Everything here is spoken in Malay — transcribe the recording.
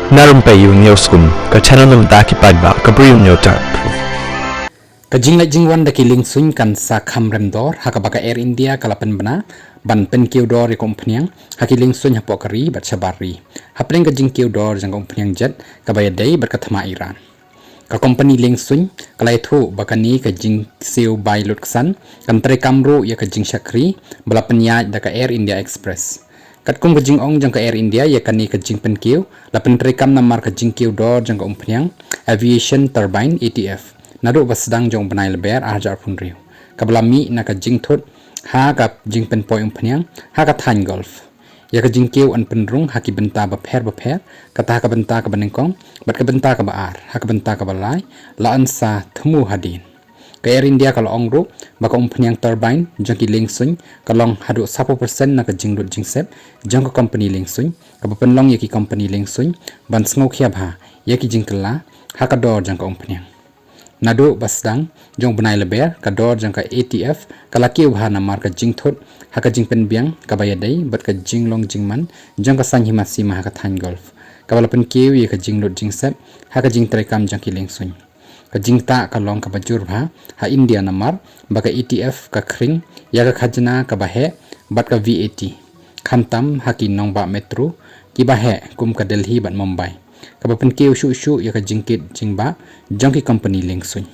Na Rympei U Hynñiewtrep ka channel nabynta ki paidbah ka Bri U Hynñiewtrep. Kajing jingwan da kiling suin kan sa khamrem dor hakabaka Air India kalapen bana ban pen kiew dor ya kompanyang hakiling suin hapokari bat sabari hapling kajing kiew dor jang kompanyang jet kabayadai bat ka thma Iran ka company liengsuin kalai thu bakani kajing siu bai lutksan kan tre kamru ya kajing shakri balapen ya da ka Air India Express kat kum kajing ong jang ka Air India ya kani kajing pen kiew lapen tre kam namar kajing kiew dor jang kompanyang aviation turbine ETF nado basdang jong banai leber ajar punriu kablami na ka jing thut ha ka jing pen poi umpanyang ha ka than golf ya ka jing keu an penrung ha ki benta ba pher kata ka benta ka banengkong bat ka benta ka baar ha ka benta ka balai la an sa thmu hadin ka Air India ka long ru ba ka umpanyang turbine jong ki liengsuin ka long hadu 10% na ka jing lut jing sep jong ka company liengsuin ka pen long ya ki company liengsuin ban sngo khia bha ya ki jing kala ha ka dor jong ka umpanyang nado basdang jong banai leber ka dor jang ka ATF kala kiu bha namar ka jing thot ha ka jing pen biang ka bayadai bat ka jing long jing man jang ka san himasi ma ha ka than golf ka bala pen kiu ye ka jing lot jing sep ha ka jing trekam jang ki lengsuin ka jing ta ka long ka bajur bha ha India namar ba ka ETF ka khring ya ka khajna ka bahe bat ka VAT khantam ha ki nong ba metro ki bahe kum ka Delhi bat Mumbai ka pen kiu shu ya ka jingkit jingba jong ki company liengsuin